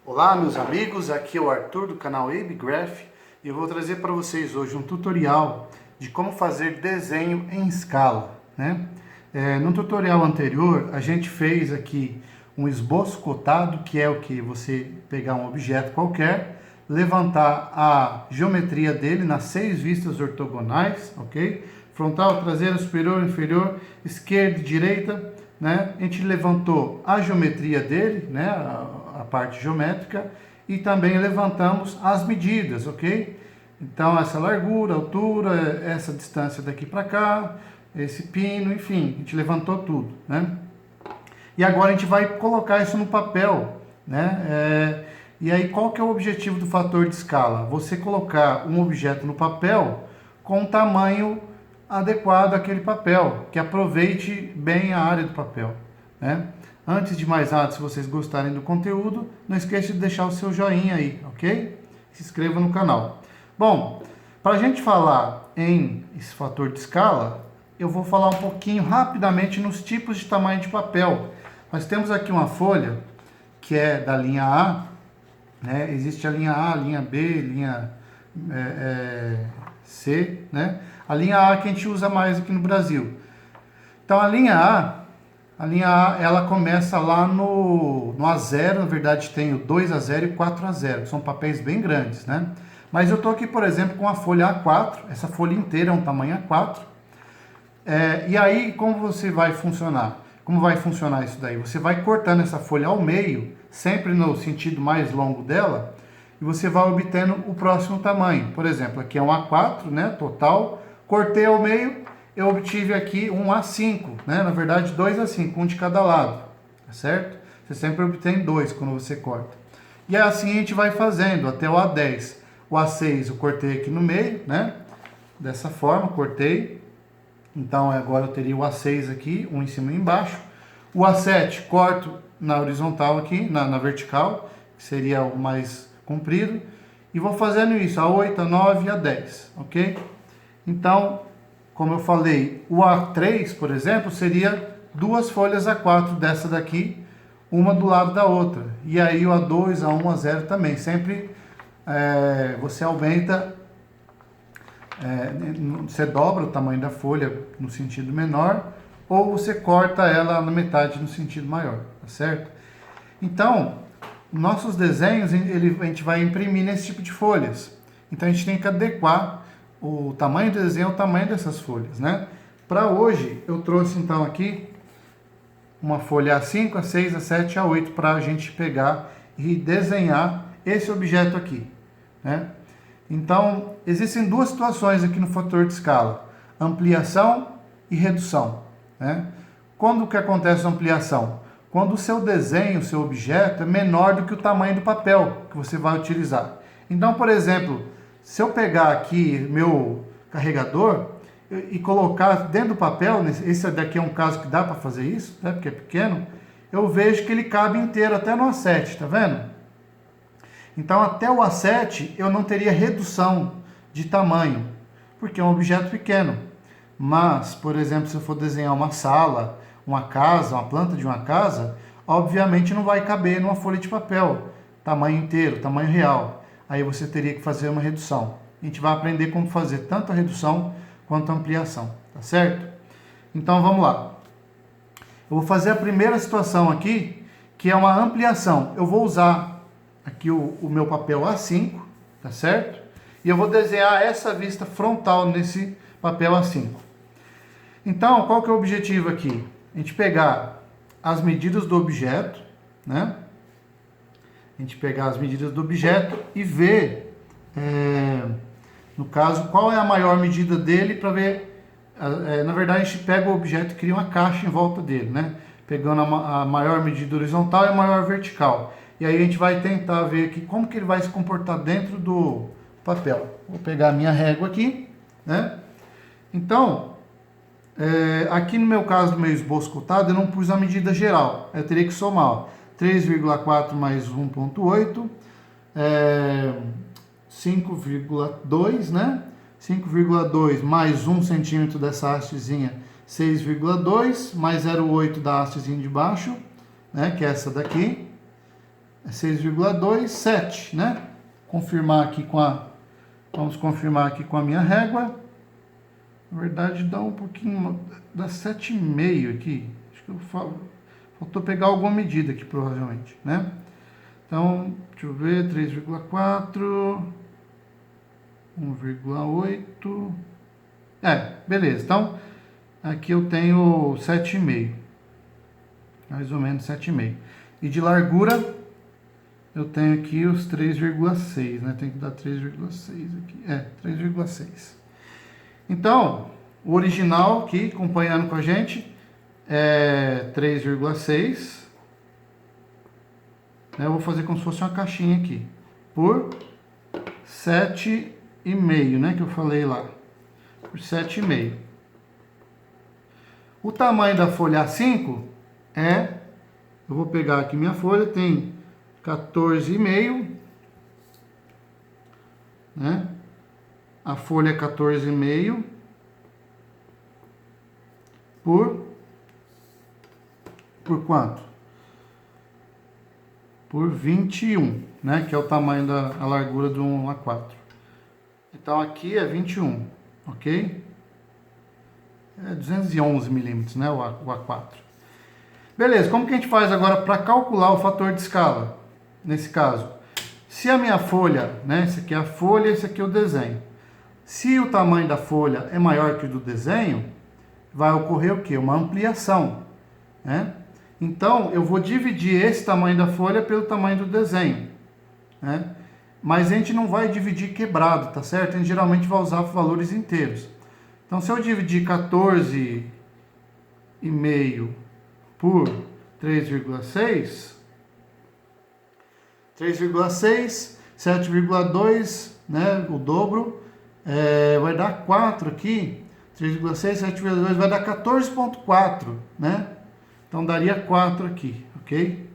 Olá meus amigos, aqui é o Arthur do canal ABGraph e eu vou trazer para vocês hoje um tutorial de como fazer desenho em escala, né? No tutorial anterior a gente fez aqui um esboço cotado, que é o que você pegar um objeto qualquer, levantar a geometria dele nas 6 vistas ortogonais, ok? Frontal, traseira, superior, inferior, esquerda e direita, né? A gente levantou a geometria dele, né? A parte geométrica, e também levantamos as medidas, ok? Então essa largura, altura, essa distância daqui para cá, esse pino, enfim, a gente levantou tudo, né? E agora a gente vai colocar isso no papel, né? E aí qual que é o objetivo do fator de escala? Você colocar um objeto no papel com um tamanho adequado àquele papel, que aproveite bem a área do papel, né? Antes de mais nada, se vocês gostarem do conteúdo, não esqueça de deixar o seu joinha aí, ok? Se inscreva no canal. Bom, para a gente falar em esse fator de escala, eu vou falar um pouquinho rapidamente nos tipos de tamanho de papel. Nós temos aqui uma folha que é da linha A, né? Existe a linha A, a linha B, linha C, né? A linha A que a gente usa mais aqui no Brasil. Então a linha A, ela começa lá no A0, na verdade tem o 2A0 e 4A0, que são papéis bem grandes, né? Mas eu estou aqui, por exemplo, com a folha A4, essa folha inteira é um tamanho A4. E aí, como você vai funcionar? Como vai funcionar isso daí? Você vai cortando essa folha ao meio, sempre no sentido mais longo dela, e você vai obtendo o próximo tamanho. Por exemplo, aqui é um A4, né, total, cortei ao meio, eu obtive aqui um A5, né? Na verdade 2 A5, um de cada lado, tá certo? Você sempre obtém 2 quando você corta. E assim a gente vai fazendo até o A10. O A6 eu cortei aqui no meio, né? Dessa forma, cortei. Então agora eu teria o A6 aqui, um em cima e embaixo. O A7 corto na horizontal aqui, na vertical, que seria o mais comprido. E vou fazendo isso, A8, A9 e A10, ok? Então, como eu falei, o A3, por exemplo, seria 2 folhas A4 dessa daqui, uma do lado da outra. E aí o A2, A1, A0 também. Sempre você aumenta, você dobra o tamanho da folha no sentido menor, ou você corta ela na metade no sentido maior, tá certo? Então, nossos desenhos, a gente vai imprimir nesse tipo de folhas. Então a gente tem que adequar o tamanho do desenho ao tamanho dessas folhas, né? Para hoje, eu trouxe então aqui uma folha A5, A6, A7, A8 para a gente pegar e desenhar esse objeto aqui, né? Então, existem duas situações aqui no fator de escala: ampliação e redução, né? Quando que acontece a ampliação? Quando o seu desenho, o seu objeto é menor do que o tamanho do papel que você vai utilizar. Então, por exemplo, se eu pegar aqui meu carregador e colocar dentro do papel, esse daqui é um caso que dá para fazer isso, né, porque é pequeno, eu vejo que ele cabe inteiro até no A7, tá vendo? Então até o A7 eu não teria redução de tamanho, porque é um objeto pequeno. Mas, por exemplo, se eu for desenhar uma sala, uma casa, uma planta de uma casa, obviamente não vai caber numa folha de papel, tamanho inteiro, tamanho real. Aí você teria que fazer uma redução. A gente vai aprender como fazer tanto a redução quanto a ampliação, tá certo? Então vamos lá. Eu vou fazer a primeira situação aqui, que é uma ampliação. Eu vou usar aqui o meu papel A5, tá certo? E eu vou desenhar essa vista frontal nesse papel A5. Então, qual que é o objetivo aqui? A gente pegar as medidas do objeto, né? A gente pegar as medidas do objeto e ver, no caso, qual é a maior medida dele para ver. Na verdade, a gente pega o objeto e cria uma caixa em volta dele, né? Pegando a maior medida horizontal e a maior vertical. E aí a gente vai tentar ver aqui como que ele vai se comportar dentro do papel. Vou pegar a minha régua aqui, né? Então, aqui no meu caso do meu esboço cotado, eu não pus a medida geral. Eu teria que somar, 3,4 mais 1,8, 5,2, né? 5,2 mais 1 centímetro dessa hastezinha, 6,2, mais 0,8 da hastezinha de baixo, né? Que é essa daqui. é 6,2, 7, né? Confirmar aqui vamos confirmar aqui com a minha régua. Na verdade, dá um pouquinho, dá 7,5 aqui. Acho que faltou pegar alguma medida aqui, provavelmente, né? Então, deixa eu ver, 3,4, 1,8. Beleza. Então, aqui eu tenho 7,5. Mais ou menos 7,5. E de largura, eu tenho aqui os 3,6, né? Tem que dar 3,6 aqui. 3,6. Então, o original aqui, acompanhando com a gente, é 3,6. Eu vou fazer como se fosse uma caixinha aqui. Por 7,5, né? Que eu falei lá. Por 7,5. O tamanho da folha A5 eu vou pegar aqui minha folha, tem 14,5, né? A folha é 14,5 por quanto? Por 21, né? Que é o tamanho a largura do 1A4. Então aqui é 21, ok? É 211 milímetros, né? O A4. Beleza, como que a gente faz agora para calcular o fator de escala? Nesse caso, se a minha folha, né? Esse aqui é a folha, esse aqui é o desenho. Se o tamanho da folha é maior que o do desenho, vai ocorrer o quê? Uma ampliação, né? Então, eu vou dividir esse tamanho da folha pelo tamanho do desenho, né? Mas a gente não vai dividir quebrado, tá certo? A gente geralmente vai usar valores inteiros. Então, se eu dividir 14,5 por 3,6, 7,2, né? O dobro, vai dar 4 aqui. 3,6, 7,2 vai dar 14,4, né? Então daria 4 aqui, ok?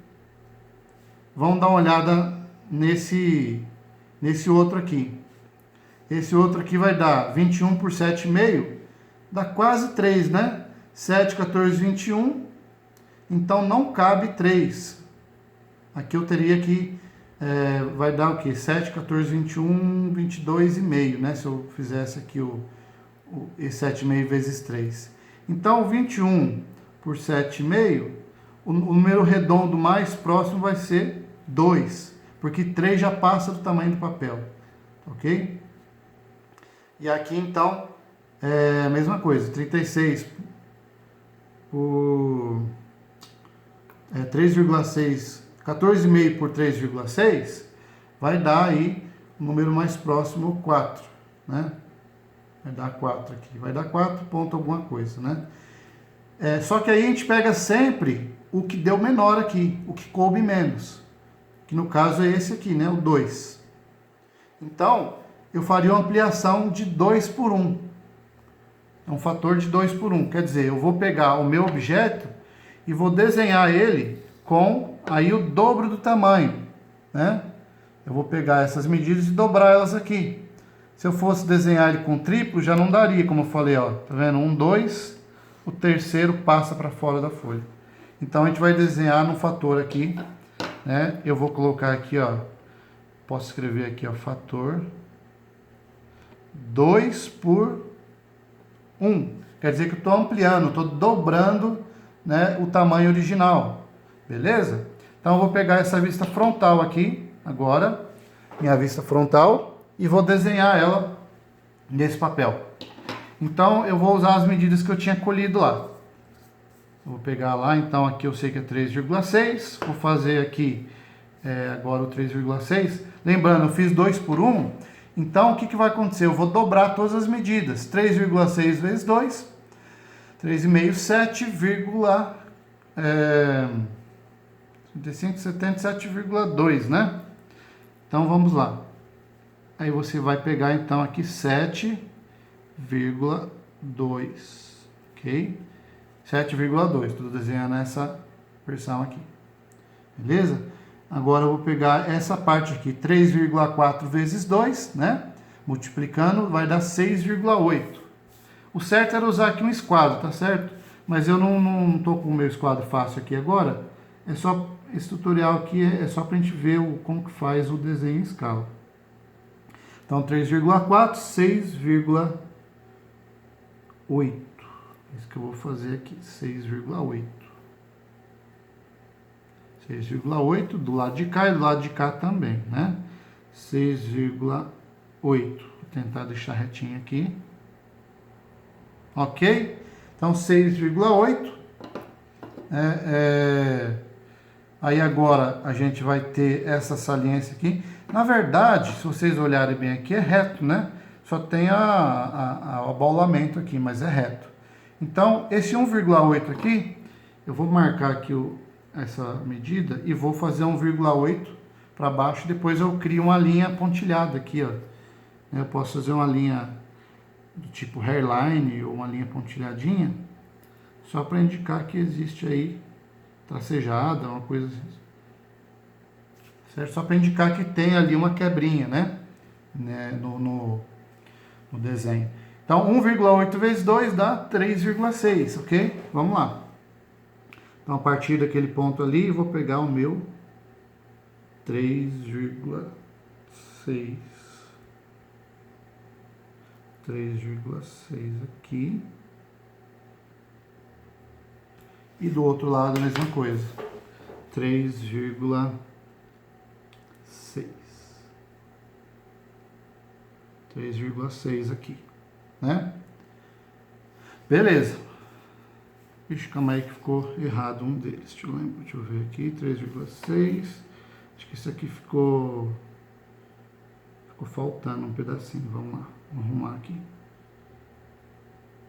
Vamos dar uma olhada nesse outro aqui. Esse outro aqui vai dar 21 por 7,5, dá quase 3, né? 7, 14, 21, então não cabe 3. Aqui eu teria que, vai dar o quê? 7, 14, 21, 22,5, né? Se eu fizesse aqui esse 7,5 vezes 3. Então, 21 por 7,5, o número redondo mais próximo vai ser 2, porque 3 já passa do tamanho do papel, ok? E aqui, então, é a mesma coisa, 36 por 3,6, 14,5 por 3,6, vai dar aí o número mais próximo, 4, né? Vai dar 4 aqui, vai dar 4 ponto alguma coisa, né? Só que aí a gente pega sempre o que deu menor aqui, o que coube menos. Que no caso é esse aqui, né? O 2. Então, eu faria uma ampliação de 2 por 1. É um fator de 2 por 1. Quer dizer, eu vou pegar o meu objeto e vou desenhar ele com aí o dobro do tamanho, né? Eu vou pegar essas medidas e dobrar elas aqui. Se eu fosse desenhar ele com triplo, já não daria, como eu falei, ó. Tá vendo? 1, 2... o terceiro passa para fora da folha. Então, a gente vai desenhar no fator aqui, né? Eu vou colocar aqui, ó, posso escrever aqui, ó, fator 2 por 1. Quer dizer que eu estou ampliando, estou dobrando, né, o tamanho original. Beleza? Então, eu vou pegar essa vista frontal aqui, agora, minha vista frontal, e vou desenhar ela nesse papel. Então, eu vou usar as medidas que eu tinha colhido lá. Vou pegar lá, então aqui eu sei que é 3,6. Vou fazer aqui agora o 3,6. Lembrando, eu fiz 2 por 1. Então, o que vai acontecer? Eu vou dobrar todas as medidas. 3,6 vezes 2. 3,5, 7,77,2, né? Então, vamos lá. Aí você vai pegar, então, aqui 7,2, ok? 7,2, estou desenhando essa versão aqui, beleza? Agora eu vou pegar essa parte aqui, 3,4 vezes 2, né? Multiplicando, vai dar 6,8. O certo era usar aqui um esquadro, tá certo? Mas eu não tô com o meu esquadro fácil aqui agora, é só esse tutorial aqui é só para a gente ver como que faz o desenho em escala. Então, 3,4, 6,8. Isso que eu vou fazer aqui, 6,8. 6,8 do lado de cá e do lado de cá também, né? 6,8. Vou tentar deixar retinho aqui. Ok? Então, 6,8. Aí agora a gente vai ter essa saliência aqui. Na verdade, se vocês olharem bem aqui, é reto, né? Só tem o abaulamento aqui, mas é reto. Então, esse 1,8 aqui, eu vou marcar aqui essa medida e vou fazer 1,8 para baixo. Depois eu crio uma linha pontilhada aqui, ó. Eu posso fazer uma linha do tipo hairline ou uma linha pontilhadinha, só para indicar que existe aí tracejada, uma coisa assim. Certo? Só para indicar que tem ali uma quebrinha, né? No desenho. Então, 1,8 vezes 2 dá 3,6, ok? Vamos lá. Então, a partir daquele ponto ali, eu vou pegar o meu 3,6. 3,6 aqui. E do outro lado a mesma coisa. 3,6. 3,6 aqui, né? Beleza. Ixi, calma aí que ficou errado um deles. Deixa eu ver aqui, 3,6. Acho que isso aqui ficou faltando um pedacinho. Vamos lá, vamos arrumar aqui.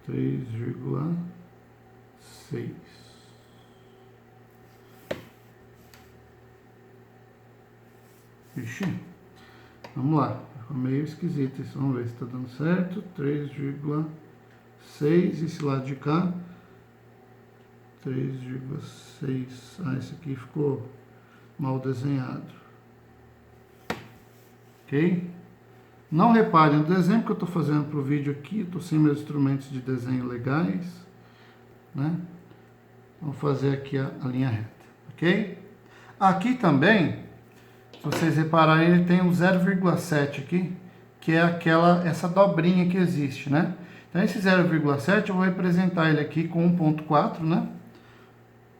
3,6. Ixi, vamos lá. Ficou meio esquisito isso. Vamos ver se está dando certo. 3,6. Esse lado de cá. 3,6. Ah, esse aqui ficou mal desenhado. Ok? Não reparem no desenho que eu estou fazendo para o vídeo aqui. Estou sem meus instrumentos de desenho legais, né? Vou fazer aqui a linha reta, ok? Aqui também, se vocês repararem, ele tem um 0,7 aqui, que é essa dobrinha que existe, né? Então, esse 0,7 eu vou representar ele aqui com 1,4, né?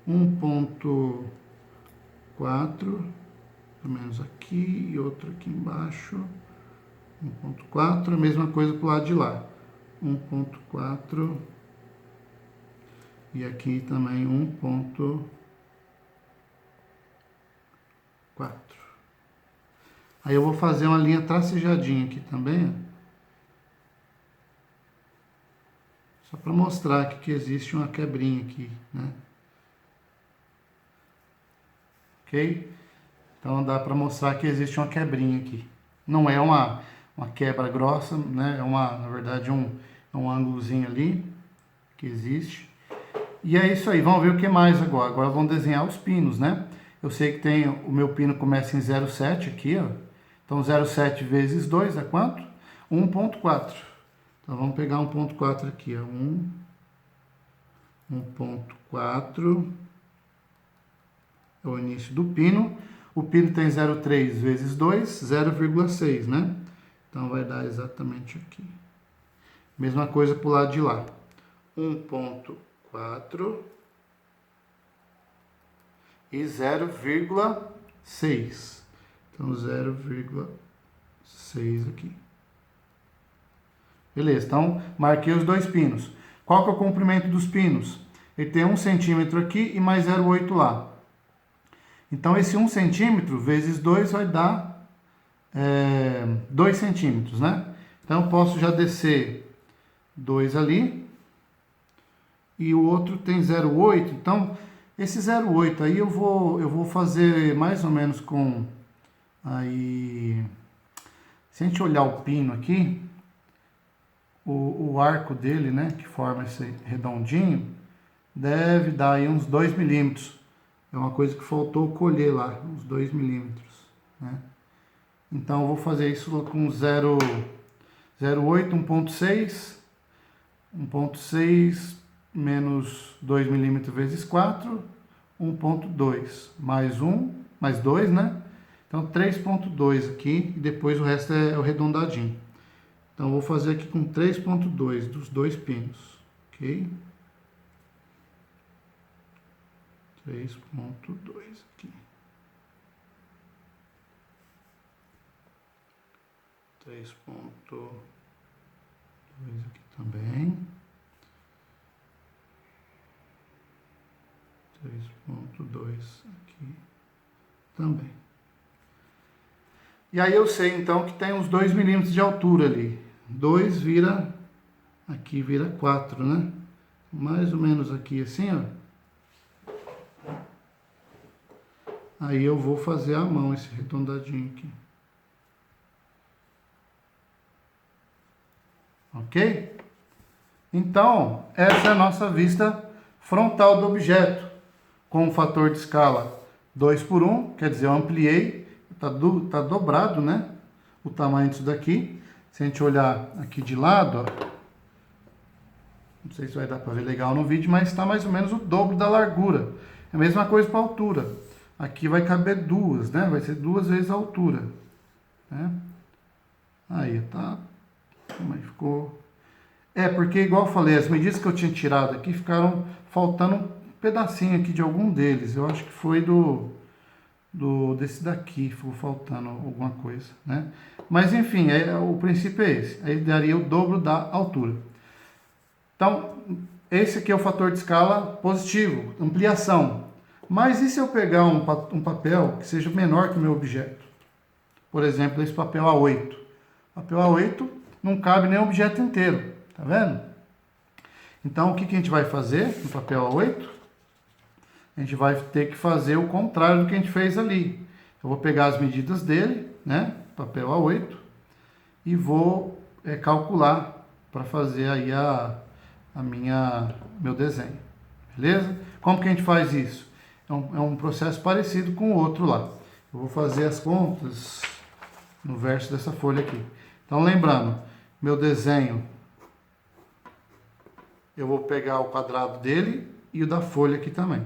1,4, pelo menos aqui, e outro aqui embaixo. 1,4, a mesma coisa para o lado de lá. 1,4 e aqui também 1,4. Aí eu vou fazer uma linha tracejadinha aqui também, ó. Só para mostrar aqui que existe uma quebrinha aqui, né? Ok? Então dá para mostrar que existe uma quebrinha aqui. Não é uma quebra grossa, né? Na verdade, um ângulozinho ali que existe. E é isso aí, vamos ver o que mais agora. Agora vamos desenhar os pinos, né? Eu sei que tem, o meu pino começa em 0,7 aqui, ó. Então 0,7 vezes 2 é quanto? 1,4. Então vamos pegar 1,4 aqui, ó. 1,4 é o início do pino. O pino tem 0,3 vezes 2, 0,6, né? Então vai dar exatamente aqui. Mesma coisa para o lado de lá. 1,4 e 0,6. Então 0,6 aqui. Beleza, então marquei os dois pinos. Qual que é o comprimento dos pinos? Ele tem 1 centímetro aqui e mais 0,8 lá. Então esse 1 centímetro vezes 2 vai dar 2 centímetros, né? Então eu posso já descer 2 ali. E o outro tem 0,8. Então esse 0,8 aí eu vou fazer mais ou menos com... Aí, se a gente olhar o pino aqui, o arco dele, né, que forma esse redondinho, deve dar aí uns 2 milímetros. É uma coisa que faltou colher lá, uns 2 milímetros, né? Então eu vou fazer isso com 0,8, 1,6, 1,6 menos 2 milímetros vezes 4, 1.2, mais 1, mais 2, né? Então 3.2 aqui, e depois o resto é o arredondadinho. Então eu vou fazer aqui com 3.2 dos dois pinos, ok? 3.2 aqui. 3.2 aqui também. 3.2 aqui também. E aí eu sei então que tem uns 2 milímetros de altura ali. 2 vira, aqui vira 4, né? Mais ou menos aqui assim, ó. Aí eu vou fazer à mão esse arredondadinho aqui. Ok? Então, essa é a nossa vista frontal do objeto, com o fator de escala 2 por 1, quer dizer, eu ampliei, tá dobrado, né? O tamanho disso daqui. Se a gente olhar aqui de lado, ó, não sei se vai dar para ver legal no vídeo, mas está mais ou menos o dobro da largura. É a mesma coisa para a altura. Aqui vai caber duas, né? Vai ser 2 vezes a altura, né? Aí, tá? Como é que ficou? Porque igual eu falei, as medidas que eu tinha tirado aqui ficaram faltando um pedacinho aqui de algum deles. Eu acho que foi desse daqui, ficou faltando alguma coisa, né? Mas enfim, o princípio é esse. Aí daria o dobro da altura. Então, esse aqui é o fator de escala positivo, ampliação. Mas e se eu pegar um papel que seja menor que o meu objeto? Por exemplo, esse papel A8. Papel A8 não cabe nem o objeto inteiro, tá vendo? Então, o que a gente vai fazer no papel A8? A gente vai ter que fazer o contrário do que a gente fez ali. Eu vou pegar as medidas dele, né? Papel A8, e vou calcular para fazer aí meu desenho. Beleza? Como que a gente faz isso? É um processo parecido com o outro lá. Eu vou fazer as contas no verso dessa folha aqui. Então, lembrando, meu desenho, eu vou pegar o quadrado dele e o da folha aqui também.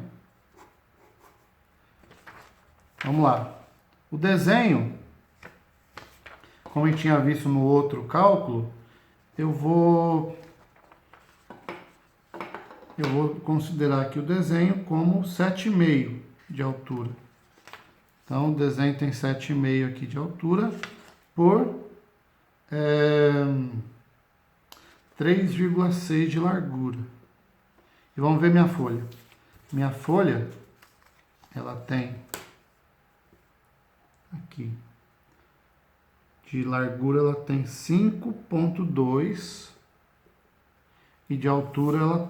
Vamos lá. O desenho, como a gente tinha visto no outro cálculo, eu vou considerar aqui o desenho como 7,5 de altura. Então, o desenho tem 7,5 aqui de altura por 3,6 de largura. E vamos ver minha folha. Minha folha, ela tem aqui, de largura ela tem 5,2 e de altura ela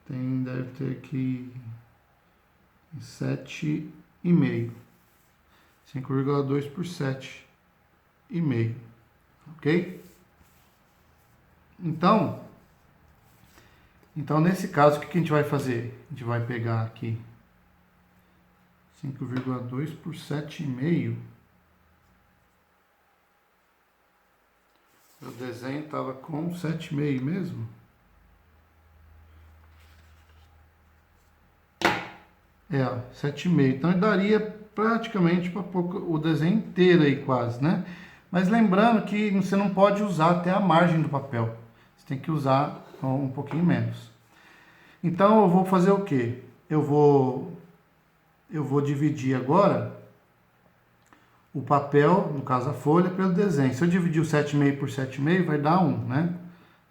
deve ter aqui 7,5. 5,2 por 7,5, ok? Então, nesse caso, o que a gente vai fazer? A gente vai pegar aqui 5,2 por 7,5. O desenho estava com 7,5 mesmo. Ó, 7,5. Então, daria praticamente para pôr o desenho inteiro aí quase, né? Mas lembrando que você não pode usar até a margem do papel. Você tem que usar um pouquinho menos. Então, eu vou fazer o quê? Eu vou dividir agora o papel, no caso a folha, pelo desenho. Se eu dividir o 7,5 por 7,5, vai dar 1, né?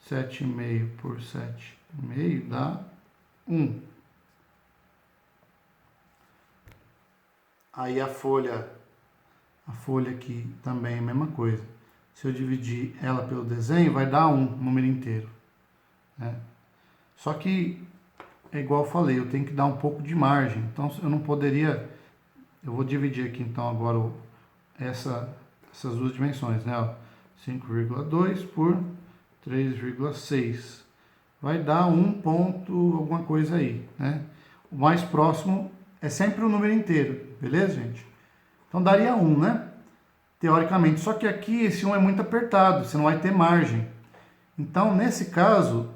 7,5 por 7,5 dá 1. Aí a folha aqui também é a mesma coisa. Se eu dividir ela pelo desenho, vai dar 1, número inteiro, né? Só que, é igual eu falei, eu tenho que dar um pouco de margem. Então, eu não poderia... Eu vou dividir aqui, então, agora essas duas dimensões, né? 5,2 por 3,6. Vai dar 1 ponto alguma coisa aí, né? O mais próximo é sempre o número inteiro, beleza, gente? Então, daria 1, né? Teoricamente. Só que aqui esse 1 é muito apertado, você não vai ter margem. Então, nesse caso,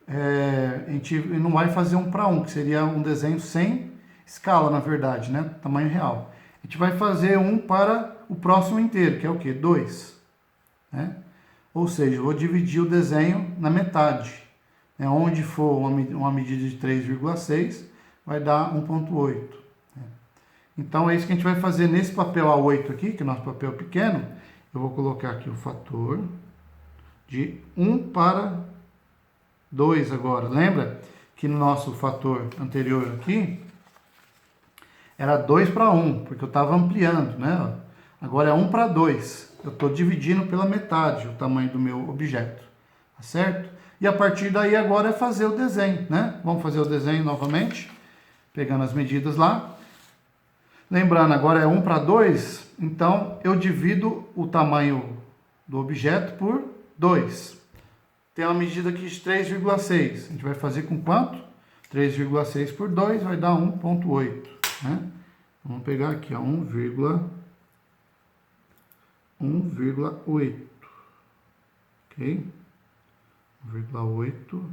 a gente não vai fazer 1 para 1, que seria um desenho sem escala, na verdade, né? Tamanho real. A gente vai fazer 1 para o próximo inteiro, que é o quê? 2. Né? Ou seja, eu vou dividir o desenho na metade. Né? Onde for uma medida de 3,6, vai dar 1,8. Né? Então é isso que a gente vai fazer nesse papel A8 aqui, que é o nosso papel pequeno. Eu vou colocar aqui o fator de 1 para 2 agora. Lembra que no nosso fator anterior aqui era 2 para 1, porque eu estava ampliando, né? Agora é 1 para 2. Eu estou dividindo pela metade o tamanho do meu objeto, tá certo? E a partir daí agora é fazer o desenho, né? Vamos fazer o desenho novamente, pegando as medidas lá. Lembrando, agora é 1 para 2, então eu divido o tamanho do objeto por 2. Tem uma medida aqui de 3,6. A gente vai fazer com quanto? 3,6 por 2 vai dar 1,8. Né? Vamos pegar aqui, ó, 1,8. Ok? 1,8.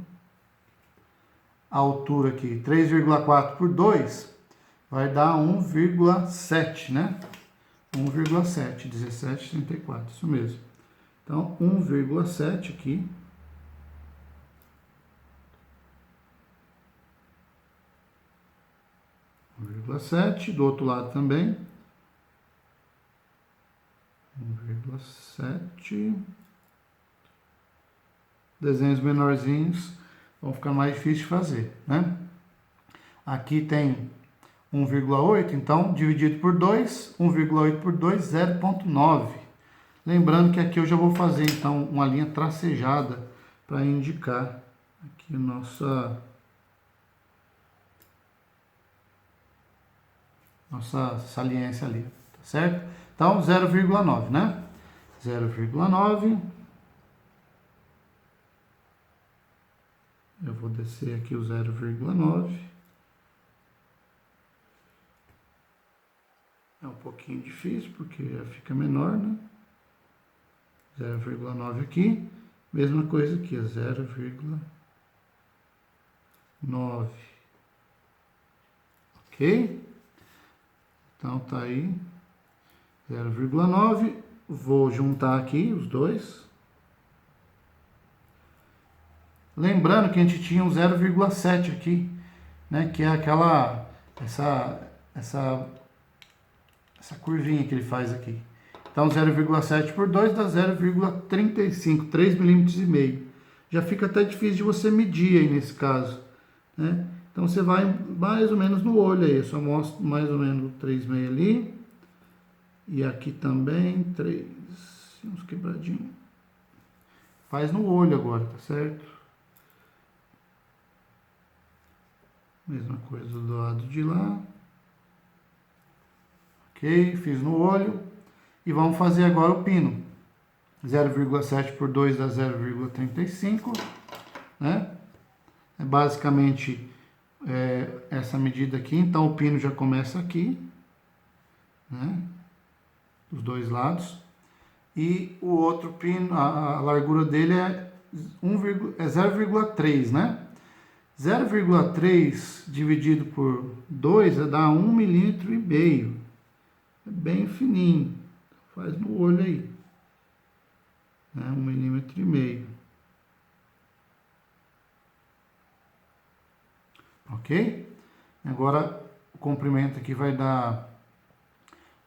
A altura aqui, 3,4 por 2 vai dar 1,7, né? 1,7, 17,34, isso mesmo. Então, 1,7 aqui. 1,7, do outro lado também. 1,7. Desenhos menorzinhos vão ficar mais difíceis de fazer, né? Aqui tem 1,8, então dividido por 2, 1,8 por 2, 0,9. Lembrando que aqui eu já vou fazer então uma linha tracejada para indicar aqui a nossa saliência ali, tá certo? Então 0,9, né? 0,9. Eu vou descer aqui o 0,9. É um pouquinho difícil porque fica menor, né? 0,9 aqui. Mesma coisa aqui, 0,9. Ok? Então tá aí. 0,9. Vou juntar aqui os dois. Lembrando que a gente tinha um 0,7 aqui, né? Que é aquela... Essa curvinha que ele faz aqui. Então 0,7 por 2 dá 0,35, 3,5 mm. Já fica até difícil de você medir aí nesse caso, né? Então você vai mais ou menos no olho aí, eu só mostro mais ou menos 3,5 ali. E aqui também 3, uns quebradinhos. Faz no olho agora, tá certo? Mesma coisa do lado de lá. Ok, fiz no olho. E vamos fazer agora o pino. 0,7 por 2 dá 0,35, né? É basicamente essa medida aqui. Então o pino já começa aqui, né? Dos dois lados. E o outro pino, a largura dele é 0,3, né? 0,3 dividido por 2 dá 1,5 mm. É bem fininho. Faz no olho aí. Né? 1,5 mm. Ok? Agora o comprimento aqui vai dar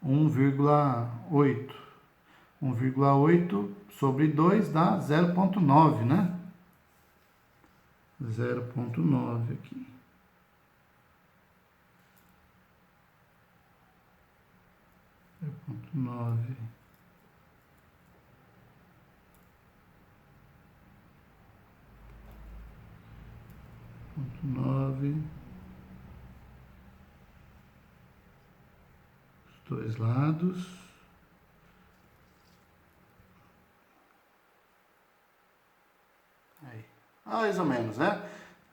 1,8. 1,8 sobre 2 dá 0,9, né? 0,9 aqui. 0,9. 0,9. Os dois lados. Aí. Mais ou menos, né?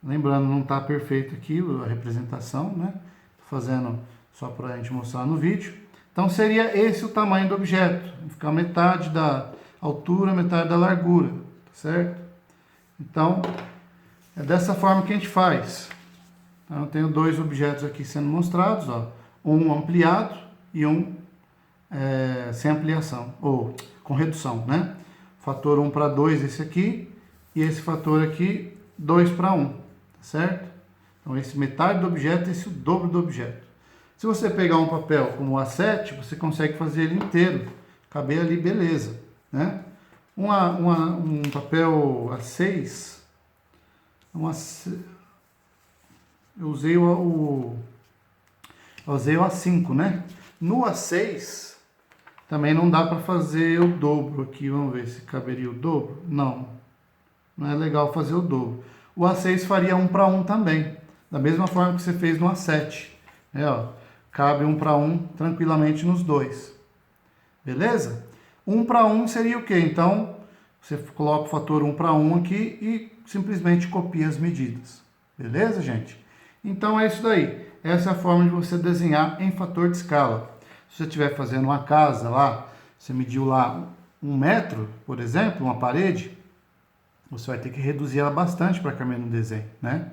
Lembrando, não está perfeito aqui a representação, né? Tô fazendo só para a gente mostrar no vídeo. Então seria esse o tamanho do objeto, ficar metade da altura, metade da largura, tá certo? Então, É dessa forma que a gente faz. Então, eu tenho dois objetos aqui sendo mostrados, ó. Um ampliado e um sem ampliação, ou com redução, né? Fator 1/2 esse aqui, e esse fator aqui 2/1, tá certo? Então esse metade do objeto e esse o dobro do objeto. Se você pegar um papel como o A7, você consegue fazer ele inteiro, caber ali, beleza, né? Um papel A6, eu usei o A5, né? No A6 também não dá para fazer o dobro aqui, vamos ver se caberia o dobro. Não é legal fazer o dobro. O A6 faria 1/1 também, da mesma forma que você fez no A7. Ó, cabe 1/1 tranquilamente nos dois. Beleza? 1/1 seria o quê? Então, você coloca o fator 1/1 aqui e simplesmente copia as medidas. Beleza, gente? Então é isso daí. Essa é a forma de você desenhar em fator de escala. Se você estiver fazendo uma casa lá, você mediu lá 1 metro, por exemplo, uma parede, você vai ter que reduzir ela bastante para caber no desenho, né?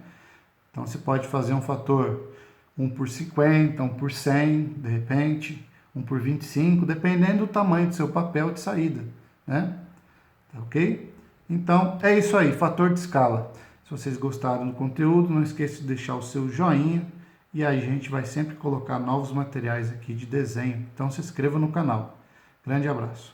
Então você pode fazer um fator 1/50, 1/100, de repente, 1/25, dependendo do tamanho do seu papel de saída, né? Ok? Então é isso aí, fator de escala. Se vocês gostaram do conteúdo, não esqueça de deixar o seu joinha. E aí a gente vai sempre colocar novos materiais aqui de desenho. Então se inscreva no canal. Grande abraço.